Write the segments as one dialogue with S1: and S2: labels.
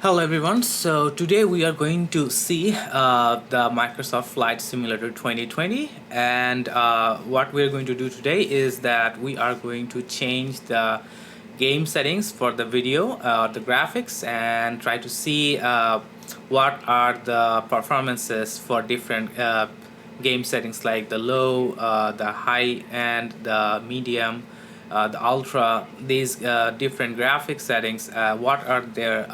S1: Hello everyone, so today we are going to see the Microsoft Flight Simulator 2020, and what we're going to do today is that we are going to change the game settings for the video, the graphics, and try to see what are the performances for different game settings like the low, the high, and the medium, the ultra, these different graphic settings, what are their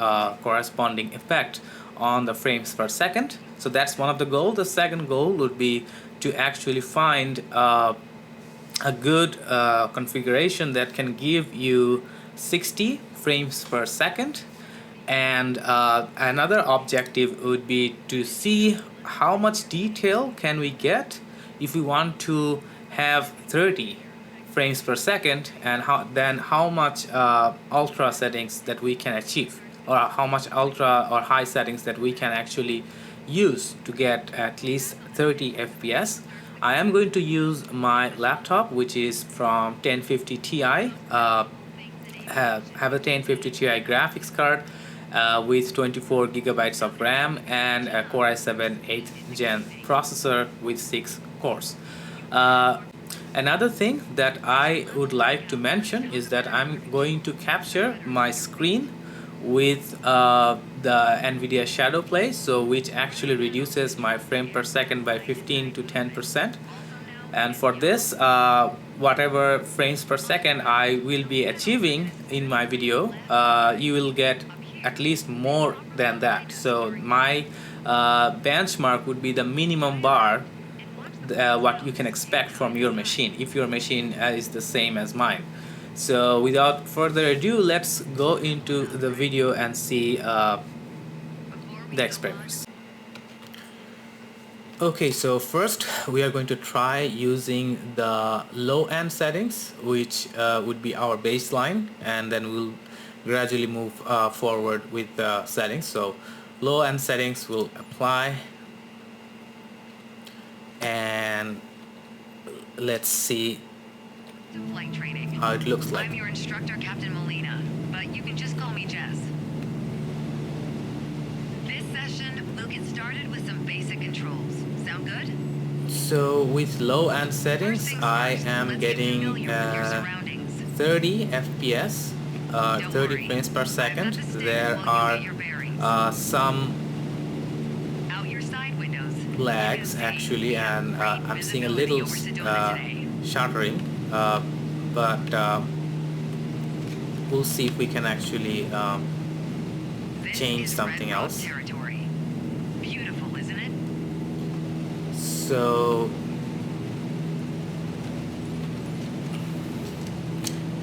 S1: corresponding effect on the frames per second. So that's one of the goals. The second goal would be to actually find a good configuration that can give you 60 frames per second, and another objective would be to see how much detail can we get if we want to have 30 frames per second, and how much ultra settings that we can achieve, or how much ultra or high settings that we can actually use to get at least 30 FPS. I am going to use my laptop, which is from 1050 Ti. Have a 1050 Ti graphics card with 24 gigabytes of RAM and a Core i7 8th gen processor with 6 cores. Another thing that I would like to mention is that I'm going to capture my screen with the NVIDIA Shadow Play, so which actually reduces my frame per second by 15 to 10%. And for this, whatever frames per second I will be achieving in my video, you will get at least more than that. So my benchmark would be the minimum bar what you can expect from your machine if your machine is the same as mine. So without further ado, let's go into the video and see the experiments. Okay, so first we are going to try using the low end settings, which would be our baseline, and then we'll gradually move forward with the settings. So low end settings will apply, and let's see
S2: Flight training.
S1: how it looks like.
S2: I'm your instructor, Captain Molina, but you can just call me Jess. This session, we'll get started with some basic controls. Sound good?
S1: So with low end settings, I am getting 30 FPS, 30 frames per second. There are some lags actually, and I'm seeing a little shuttering, but we'll see if we can actually change something else.
S2: Beautiful, isn't it?
S1: So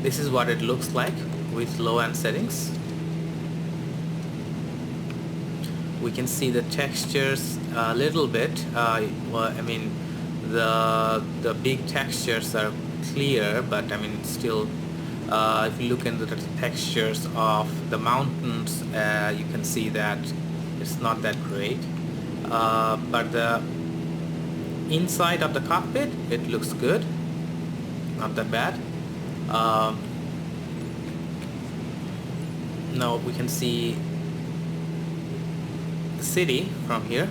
S1: this is what it looks like with low end settings. We can see the textures a little bit. Well, I mean, the big textures are clear, but I mean still, if you look into the textures of the mountains, you can see that it's not that great. But the inside of the cockpit, it looks good, not that bad. Now we can see the city from here.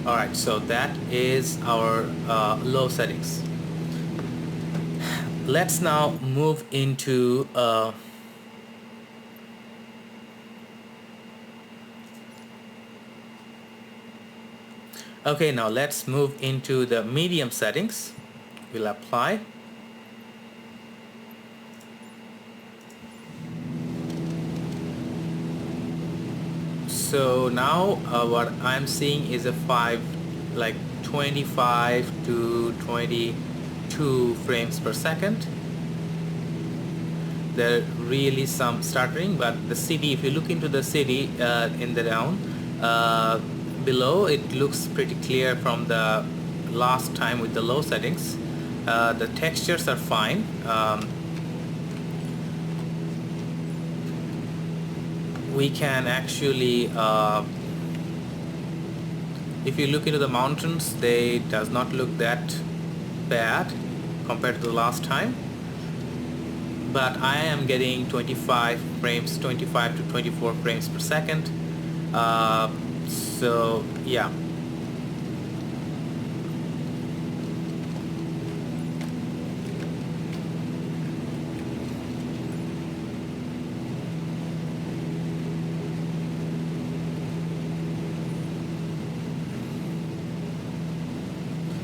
S1: Alright, so that is our low settings. Let's now move into okay, now let's move into the medium settings. We'll apply. So now what I'm seeing is a 25 to 22 frames per second. There really some stuttering, but the city, if you look into the city in the down below, it looks pretty clear from the last time with the low settings. The textures are fine. We can actually If you look into the mountains, they does not look that bad compared to the last time, but I am getting 25 to 24 frames per second. So yeah.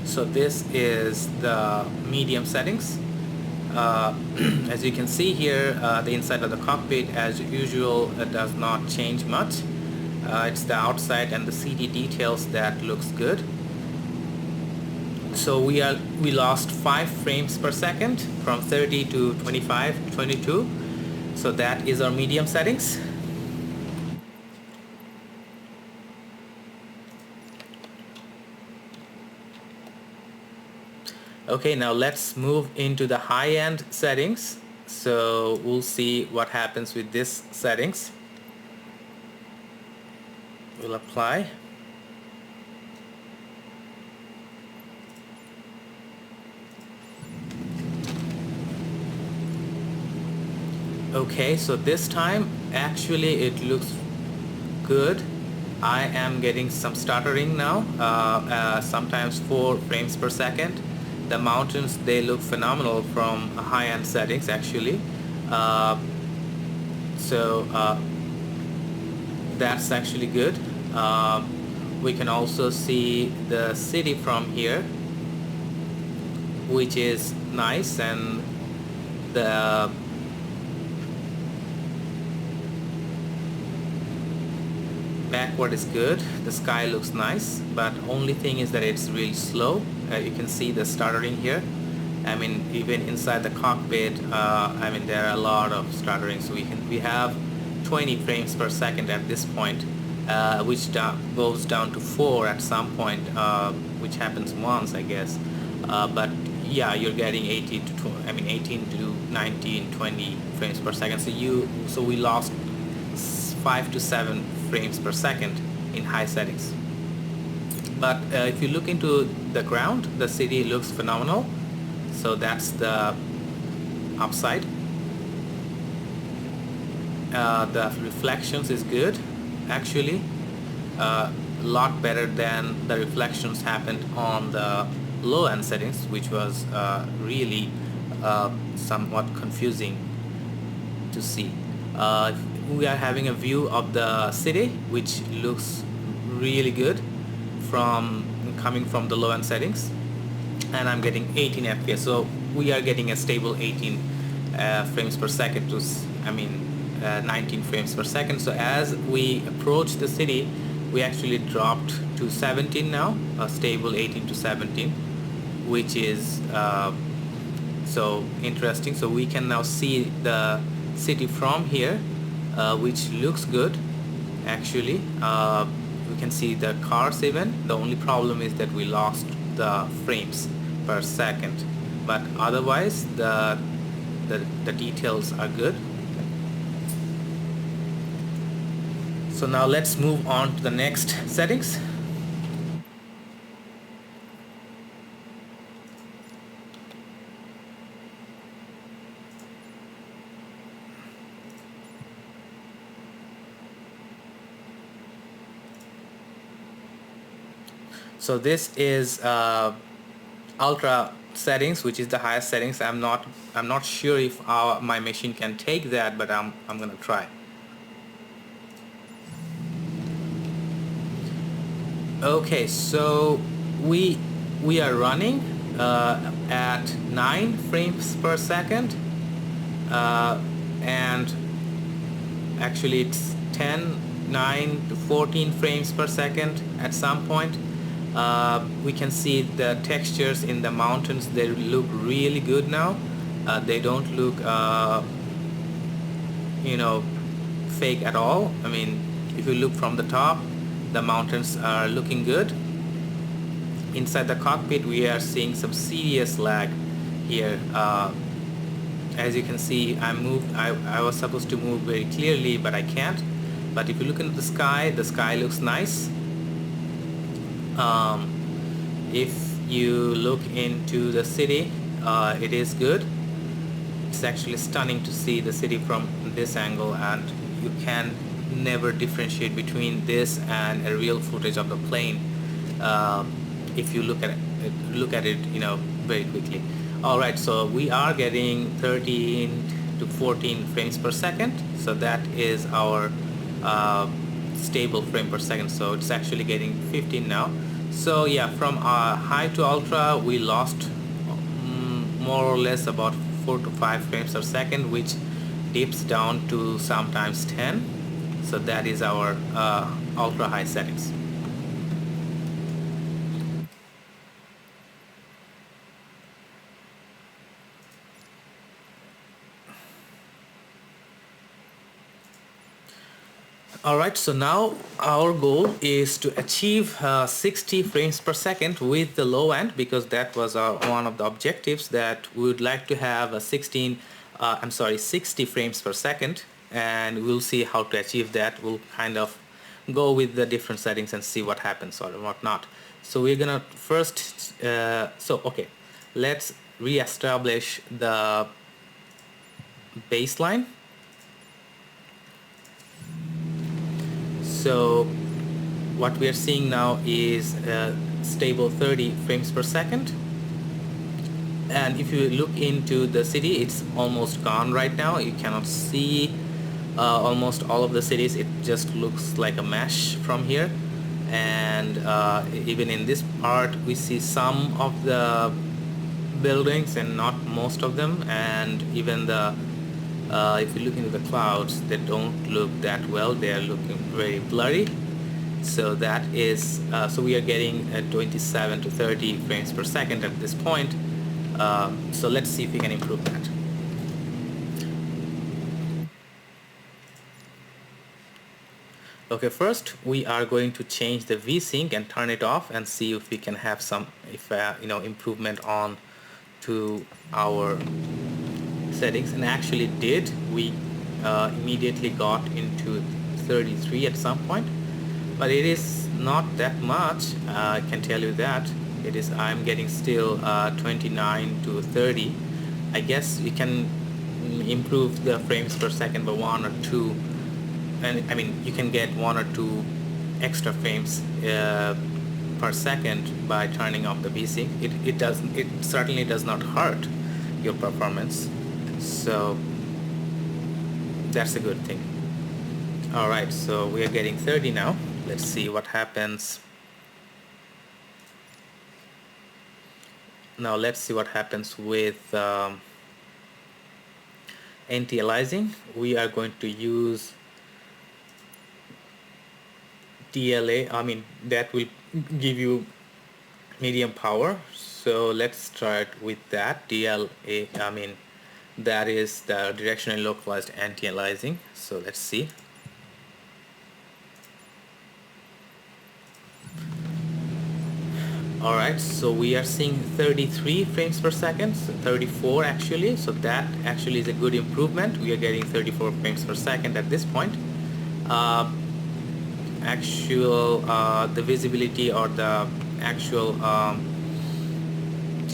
S1: So this is the medium settings. As you can see here, the inside of the cockpit, as usual, does not change much. It's the outside and the CD details that looks good. So we lost 5 frames per second from 30 to 25, 22. So that is our medium settings. Okay, now let's move into the high-end settings. So we'll see what happens with this settings. We'll apply. Okay, so this time actually it looks good. I am getting some stuttering now, sometimes 4 frames per second. The mountains, they look phenomenal from high-end settings actually. That's actually good. We can also see the city from here, which is nice, and the backward is good. The sky looks nice, but only thing is that it's really slow. You can see the stuttering here. I mean, even inside the cockpit, I mean, there are a lot of stuttering. So we have 20 frames per second at this point, which goes down to 4 at some point, which happens once, I guess. But yeah, you're getting 18 to 19, 20 frames per second. So we lost 5 to 7 frames per second in high settings. But if you look into the ground, the city looks phenomenal. So that's the upside. The reflections is good actually, a lot better than the reflections happened on the low end settings, which was really somewhat confusing to see. We are having a view of the city, which looks really good coming from the low end settings, and I'm getting 18 FPS. So we are getting a stable 18 frames per second to 19 frames per second. So as we approach the city, we actually dropped to 17 now, a stable 18 to 17, which is so interesting. So we can now see the city from here, which looks good actually. We can see the cars even. The only problem is that we lost the frames per second, but otherwise the details are good. So now let's move on to the next settings. So this is ultra settings, which is the highest settings. I'm not sure if my machine can take that, but I'm gonna try. Okay, so we are running at 9 frames per second, and actually it's 9 to 14 frames per second at some point. We can see the textures in the mountains. They look really good now. They don't look fake at all. I mean, if you look from the top, the mountains are looking good. Inside the cockpit, we are seeing some serious lag here. As you can see, I was supposed to move very clearly, but I can't. But if you look into the sky looks nice. If you look into the city, it is good. It's actually stunning to see the city from this angle, and you can never differentiate between this and a real footage of the plane if you look at it, you know, very quickly. All right, so we are getting 13 to 14 frames per second, so that is our stable frame per second. So it's actually getting 15 now. So yeah, from high to ultra, we lost more or less about 4 to 5 frames per second, which dips down to sometimes 10. So that is our ultra high settings. Alright, so now our goal is to achieve 60 frames per second with the low end, because that was one of the objectives, that we would like to have a 60 frames per second, and we'll see how to achieve that. We'll kind of go with the different settings and see what happens or what not. So we're gonna first, okay, let's re-establish the baseline. So what we are seeing now is stable 30 frames per second, and if you look into the city, it's almost gone right now. You cannot see almost all of the cities. It just looks like a mesh from here, and even in this part we see some of the buildings and not most of them, and even the if you look into the clouds, they don't look that well. They are looking very blurry. So that is so we are getting 27 to 30 frames per second at this point. So let's see if we can improve that. Okay, first we are going to change the VSync and turn it off and see if we can have some improvement on to our settings, and actually did. We immediately got into 33 at some point, but it is not that much. I can tell you that it is. I'm getting still 29 to 30. I guess we can improve the frames per second by 1 or 2, and I mean you can get 1 or 2 extra frames per second by turning off the VSync. It certainly does not hurt your performance. So that's a good thing. Alright, so we are getting 30 now. Let's see what happens. Now let's see what happens with anti-aliasing. We are going to use DLA. I mean, that will give you medium power. So let's start with that. DLA, I mean, that is the directionally localized anti-aliasing. So let's see. Alright, so we are seeing 33 frames per second, so 34 actually, so that actually is a good improvement. We are getting 34 frames per second at this point. The visibility or the actual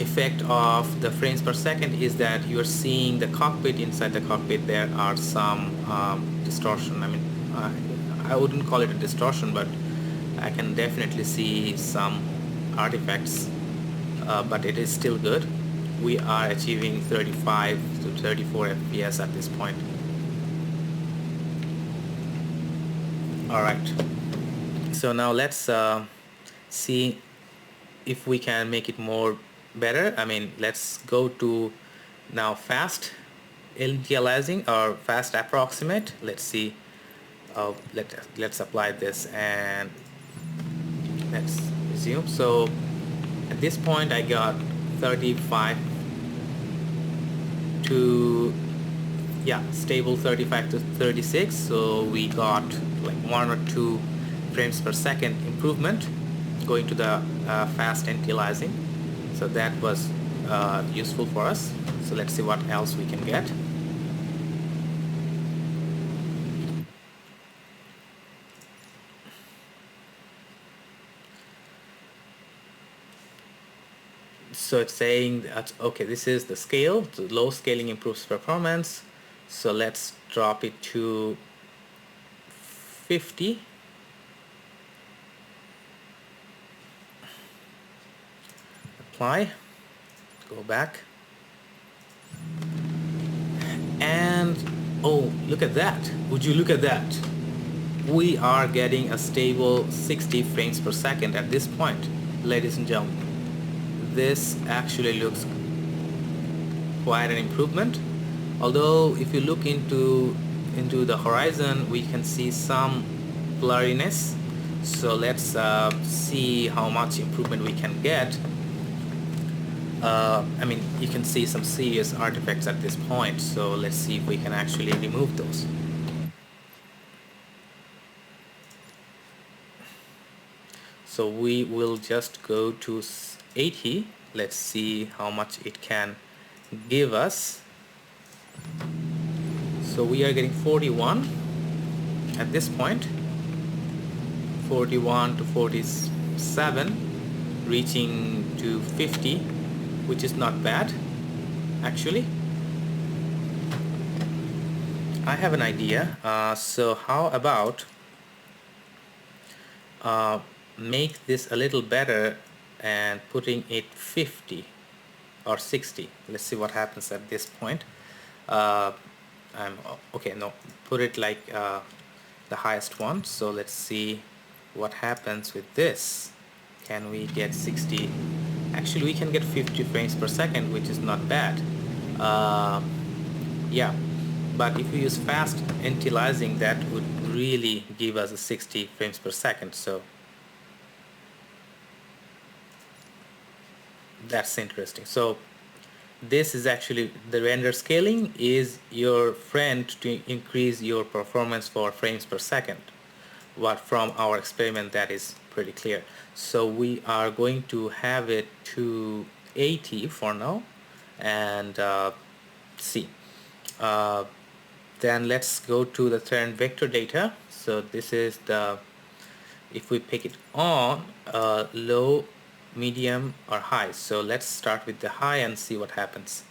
S1: effect of the frames per second is that you are seeing the cockpit. Inside the cockpit there are some distortion. I mean, I wouldn't call it a distortion, but I can definitely see some artifacts, but it is still good. We are achieving 35 to 34 FPS at this point. Alright, so now let's see if we can make it more better. I mean, let's go to now fast anti-aliasing or fast approximate. Let's see. Let's apply this and let's resume. So at this point I got 35 to stable 35 to 36. So we got like 1 or 2 frames per second improvement going to the fast anti-aliasing. So that was useful for us. So let's see what else we can get. So it's saying that, okay, this is the scale. The low scaling improves performance. So let's drop it to 50. Apply. Go back. And oh, look at that. Would you look at that? We are getting a stable 60 frames per second at this point, ladies and gentlemen. This actually looks quite an improvement. Although if you look into the horizon, we can see some blurriness. So let's see how much improvement we can get. I mean, you can see some serious artifacts at this point, so let's see if we can actually remove those. So we will just go to 80. Let's see how much it can give us. So we are getting 41 at this point, 41 to 47, reaching to 50, which is not bad actually. I have an idea. So how about make this a little better and putting it 50 or 60. Let's see what happens at this point. Okay, no, put it like the highest one. So let's see what happens with this. Can we get 60? Actually, we can get 50 frames per second, which is not bad. Yeah, but if we use fast anti-aliasing, that would really give us a 60 frames per second. So that's interesting. So this is actually, the render scaling is your friend to increase your performance for frames per second. What from our experiment, that is pretty clear. So we are going to have it to 80 for now, and see. Then let's go to the trend vector data. So this is the, if we pick it on low, medium or high. So let's start with the high and see what happens.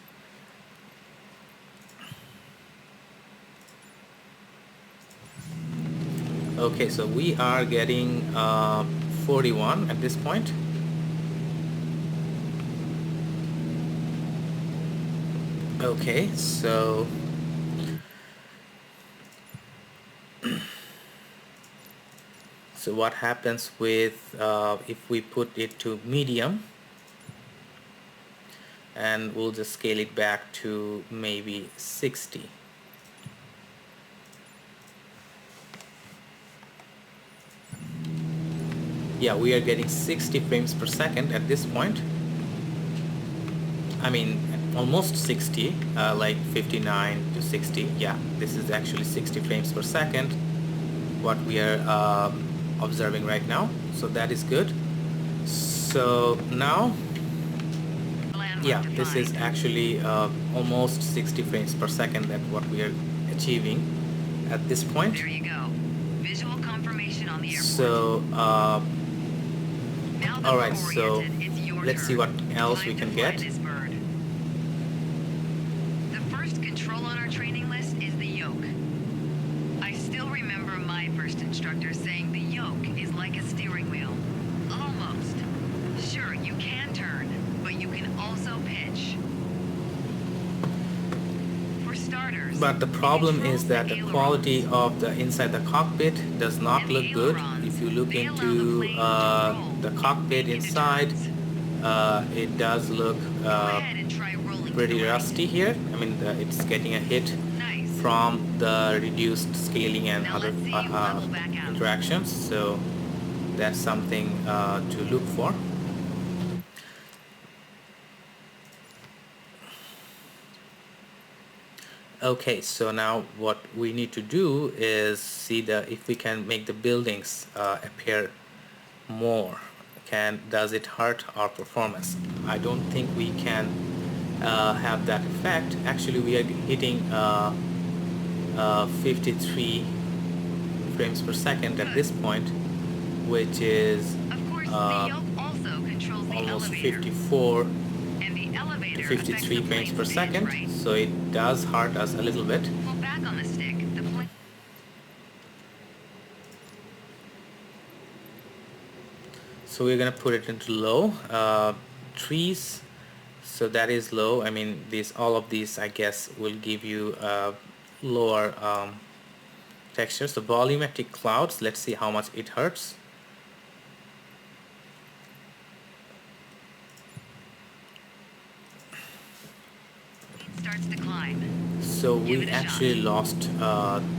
S1: Okay, so we are getting 41 at this point. Okay, so so what happens with if we put it to medium, and we'll just scale it back to maybe 60. Yeah, we are getting 60 frames per second at this point. I mean, almost 60, like 59 to 60. Yeah, this is actually 60 frames per second, what we are observing right now. So that is good. So now, yeah, this is actually almost 60 frames per second at what we are achieving at this point.
S2: There you go. Visual confirmation on the airport.
S1: So
S2: Now that
S1: all right,
S2: we're
S1: so
S2: oriented, it's your
S1: let's see
S2: turn.
S1: what else
S2: Time
S1: we
S2: to
S1: can
S2: fly
S1: get.
S2: this bird. The first control on our training list is the yoke. I still remember my first instructor saying the yoke is like a steering wheel. Almost. Sure, you can turn, but you can also pitch. For starters,
S1: But the problem
S2: controls
S1: is that the quality
S2: ailerons.
S1: of the inside the cockpit does not
S2: And the
S1: look good.
S2: ailerons,
S1: If you look
S2: they allow the
S1: into
S2: plane to roll,
S1: the cockpit
S2: make into
S1: inside,
S2: turns.
S1: it does look
S2: Go ahead and try rolling to
S1: pretty
S2: the right.
S1: rusty here. I mean, it's getting a hit
S2: Nice.
S1: from the reduced scaling and
S2: Now
S1: other
S2: let's see you level back out.
S1: interactions. So that's something to look for. Okay, so now what we need to do is see if we can make the buildings appear more. Does it hurt our performance? I don't think we can have that effect. Actually, we are hitting 53 frames per second at this point, which is
S2: Of course, the yoke also controls the
S1: almost
S2: elevator.
S1: 54 to 53 frames per second, so it does hurt us a little bit.
S2: Well, back on the stick, the plane.
S1: So we're gonna put it into low. Trees, so that is low. I mean, all of these I guess will give you lower texture. So volumetric clouds, let's see how much it hurts.
S2: Starts to climb.
S1: So we actually lost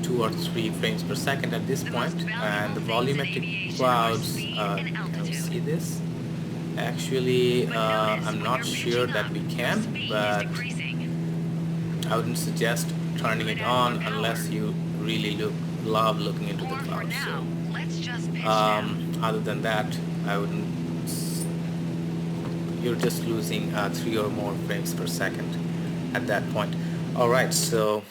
S1: 2 or 3 frames per second at this point, and the volumetric clouds, can we see this? Actually, I'm not sure that we can, but I wouldn't suggest turning it on unless you really love looking into the clouds. So, other than that, I wouldn't. You're just losing 3 or more frames per second at that point. All right, so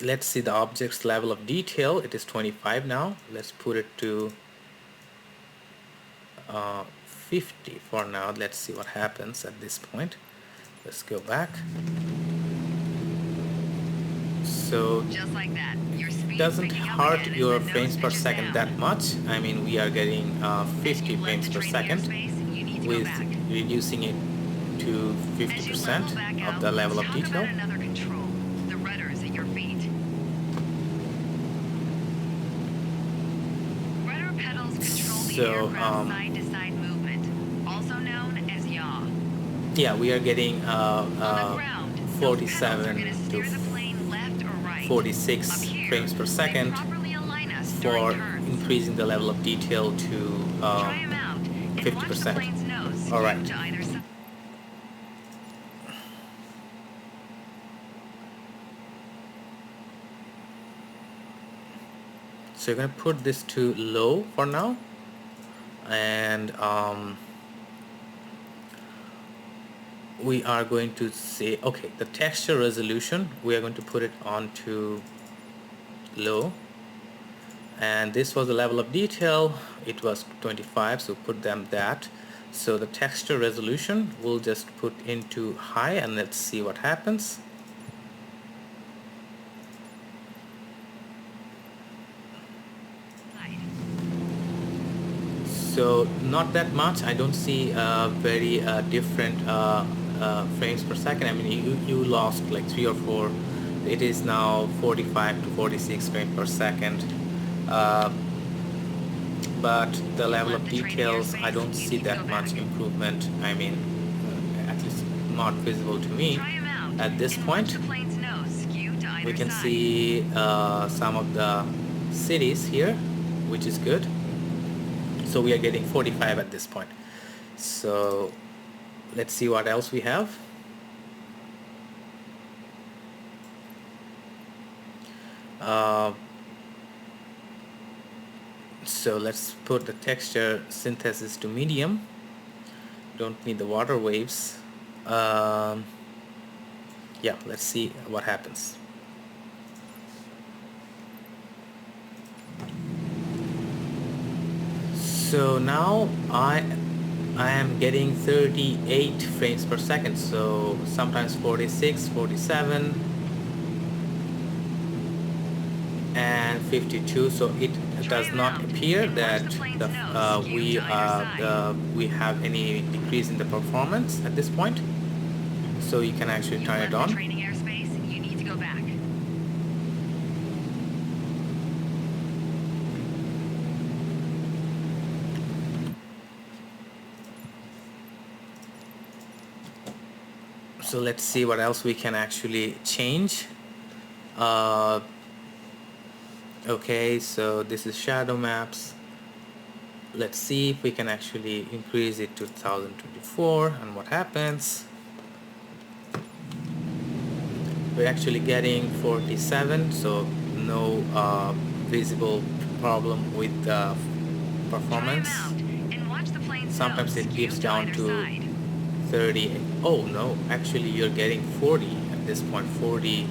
S1: let's see the object's level of detail. It is 25 now. Let's put it to 50 for now. Let's see what happens at this point. Let's go back. So
S2: just like that,
S1: it doesn't hurt your frames per second that much. I mean, we are getting 50 frames per second with reducing it to 50% of the level of detail.
S2: The rudders at your feet. Rudder pedals control the aircraft's side-to-side movement, also known as yaw.
S1: Yeah, we are getting 47 to 46 frames per second for increasing the level of detail to 50%. All right. So you're going to put this to low for now, and we are going to say, okay, the texture resolution, we are going to put it on to low, and this was the level of detail. It was 25, so put them that. So the texture resolution we'll just put into high, and let's see what happens. So not that much. I don't see very different frames per second. I mean, you lost like 3 or 4. It is now 45 to 46 frames per second. But the level of details, I don't see that much improvement. I mean, at least not visible to me at this point. We can see some of the cities here, which is good. So we are getting 45 at this point. So let's see what else we have. So let's put the texture synthesis to medium. Don't need the water waves. Yeah, let's see what happens. So now I am getting 38 frames per second, so sometimes 46, 47 and 52. So it does not appear that we have any decrease in the performance at this point. So you can actually turn it on. So let's see what else we can actually change. Okay, so this is shadow maps. Let's see if we can actually increase it to 1024 and what happens. We're actually getting 47, so no visible problem with the performance. Sometimes it dips down to 30. Oh no, actually you're getting 40 at this point. 40.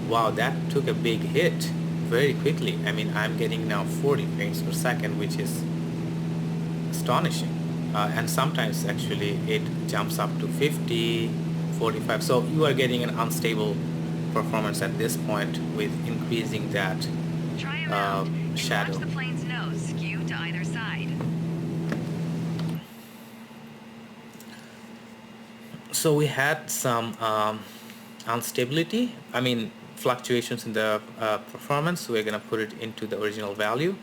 S1: Wow, that took a big hit. very quickly. I mean, I'm getting now 40 frames per second, which is astonishing. And sometimes actually it jumps up to 50, 45. So you are getting an unstable performance at this point with increasing that
S2: Try 'em out and
S1: shadow.
S2: watch the plane's nose skew to either side.
S1: So we had some instability, I mean fluctuations in the performance. So we're going to put it into the original value.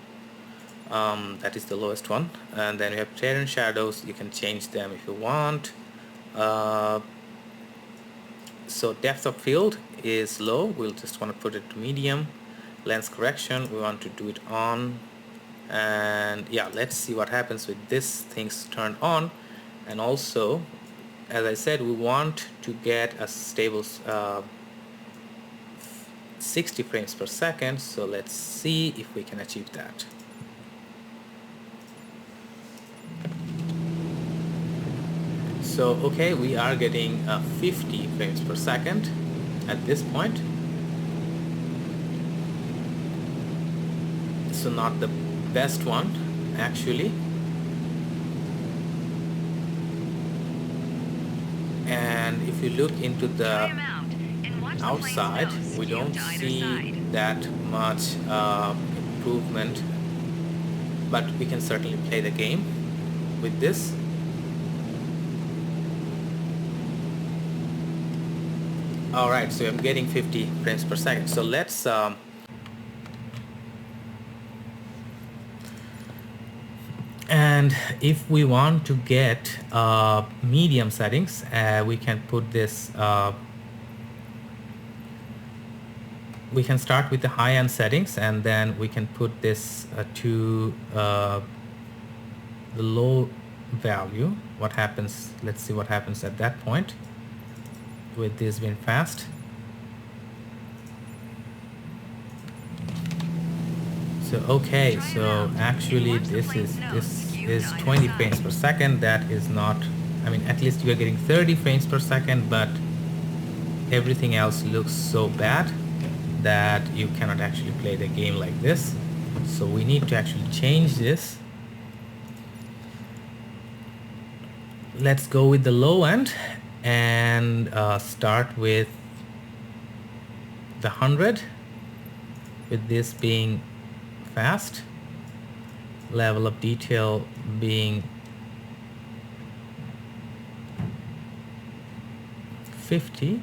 S1: That is the lowest one. And then we have glare and shadows. You can change them if you want. So depth of field is low. We'll just want to put it to medium. Lens correction, we want to do it on. And yeah, let's see what happens with this things turned on. And also, as I said, we want to get a stable 60 frames per second. So let's see if we can achieve that. So okay, we are getting 50 frames per second at this point. So not the best one actually. And if you look into the outside, we don't see that much improvement, but we can certainly play the game with this. Alright, so I'm getting 50 frames per second. So let's and if we want to get medium settings, we can put this we can start with the high-end settings, and then we can put this to the low value. What happens? Let's see what happens at that point with this being fast. So okay, so actually this is 20 frames per second. That is not, I mean, at least you are getting 30 frames per second, but everything else looks so bad that you cannot actually play the game like this. So we need to actually change this. Let's go with the low end and start with the 100, with this being fast, level of detail being 50.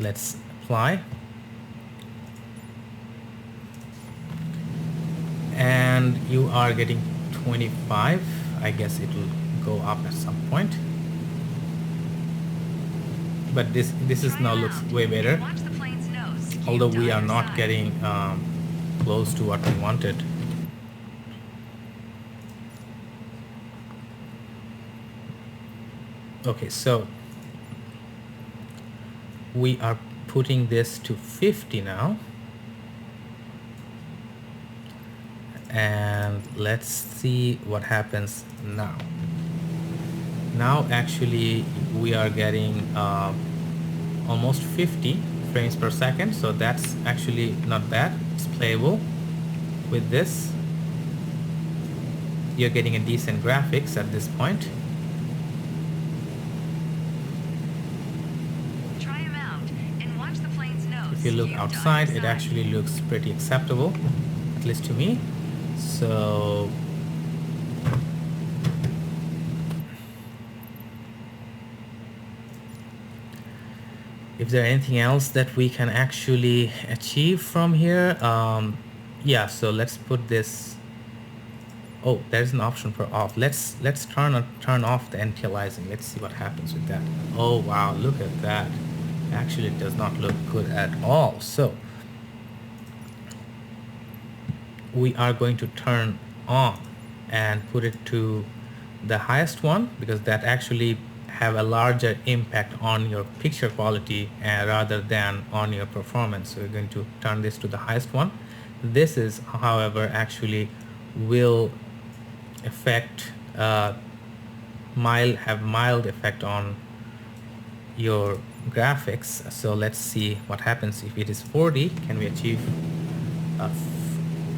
S1: Let's apply. And you are getting 25. I guess it will go up at some point. But this is now looks way better, although we are not getting close to what we wanted. Okay, so we are putting this to 50 now, and let's see what happens now. Now actually we are getting almost 50 frames per second, so that's actually not bad. It's playable. With this, you're getting a decent graphics at this point.
S2: Try 'em out and watch the plane's nose.
S1: If you look outside, it actually looks pretty acceptable, at least to me. So if there anything else that we can actually achieve from here, yeah, so let's put this. Oh, there's an option for off. Let's turn off the anti-aliasing. Let's see what happens with that. Oh wow, look at that. Actually, it does not look good at all. So we are going to turn on and put it to the highest one, because that actually have a larger impact on your picture quality rather than on your performance. So we're going to turn this to the highest one. This is, however, actually will affect mild effect on your graphics. So let's see what happens if it is 40. Can we achieve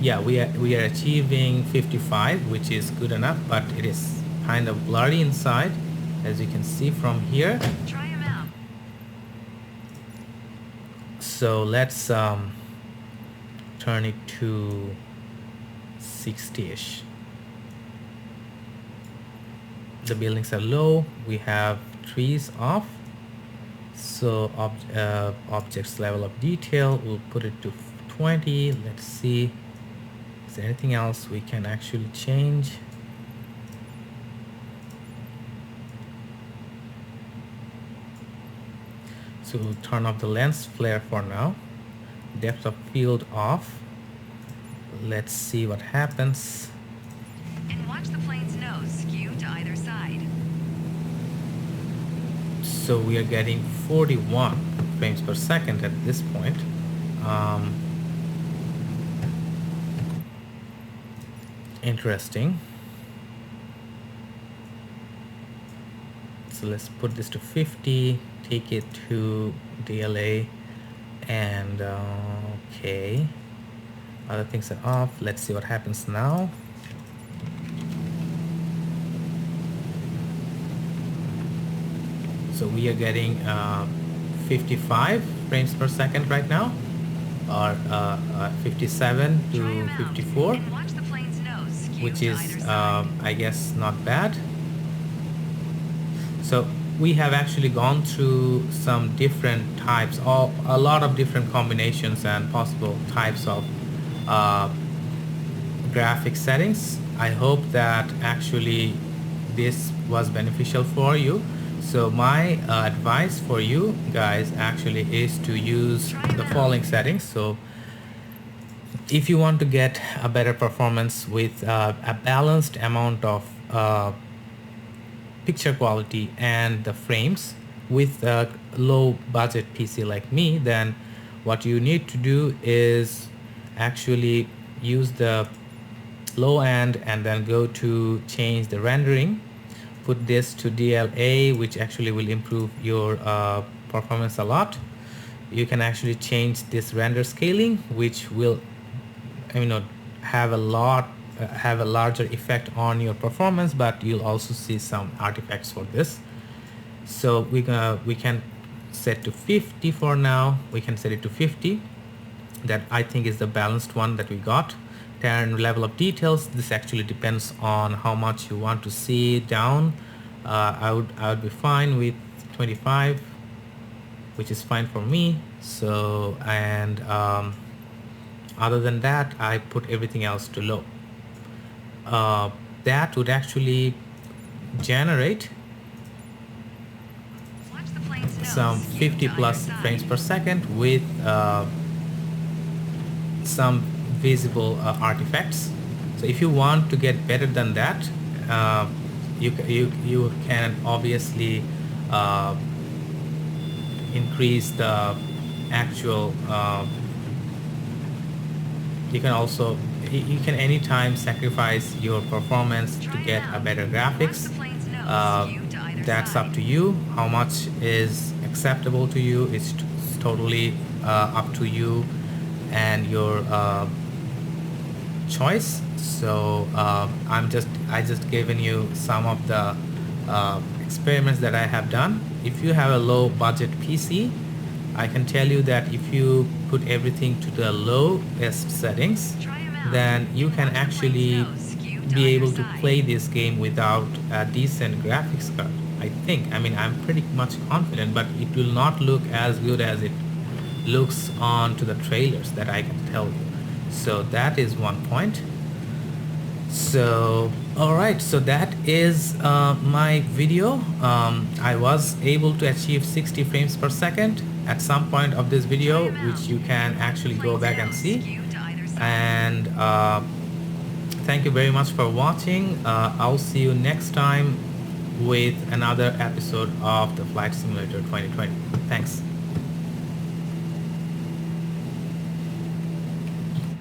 S1: yeah, we are achieving 55, which is good enough, but it is kind of blurry inside, as you can see from here.
S2: Try 'em out.
S1: So let's turn it to 60-ish. The buildings are low, we have trees off, so objects level of detail, we'll put it to 20. Let's see, is there anything else we can actually change? So we'll turn off the lens flare for now. Depth of field off. Let's see what happens.
S2: And watch the plane's nose skew to either side.
S1: So we are getting 41 frames per second at this point. Interesting. So let's put this to 50, take it to DLA, and okay, other things are off. Let's see what happens now. So we are getting 55 frames per second right now, or 57 to 54,
S2: And watch the plane's nose skew
S1: which
S2: to
S1: is
S2: either side.
S1: I guess not bad. So we have actually gone through some different types, a lot of different combinations and possible types of graphic settings. I hope that actually this was beneficial for you. So my advice for you guys actually is to use the following settings. So if you want to get a better performance with a balanced amount of picture quality and the frames with a low budget PC like me, then what you need to do is actually use the low end and then go to change the rendering, put this to DLA, which actually will improve your performance a lot. You can actually change this render scaling, which will have a larger effect on your performance, but you'll also see some artifacts for this. So we can set to 50 for now. We can set it to 50. That I think is the balanced one that we got. Turn level of details. This actually depends on how much you want to see down. I would be fine with 25, which is fine for me. So, and other than that, I put everything else to low. That would actually generate
S2: Watch the plane's nose
S1: some
S2: skew
S1: 50
S2: to
S1: plus
S2: either side.
S1: frames per second with some visible artifacts. So if you want to get better than that, you can obviously increase the actual. You can anytime sacrifice your performance to get a better graphics. That's up to you. How much is acceptable to you is totally up to you and your choice. So I just given you some of the experiments that I have done. If you have a low budget PC, I can tell you that if you put everything to the lowest settings, then you can actually be able to play this game without a decent graphics card. I think, I'm pretty much confident, but it will not look as good as it looks on to the trailers, that I can tell you. So that is one point. So alright, so that is my video. I was able to achieve 60 frames per second at some point of this video, which you can actually go back and see. And thank you very much for watching. I'll see you next time with another episode of the Flight Simulator 2020. Thanks.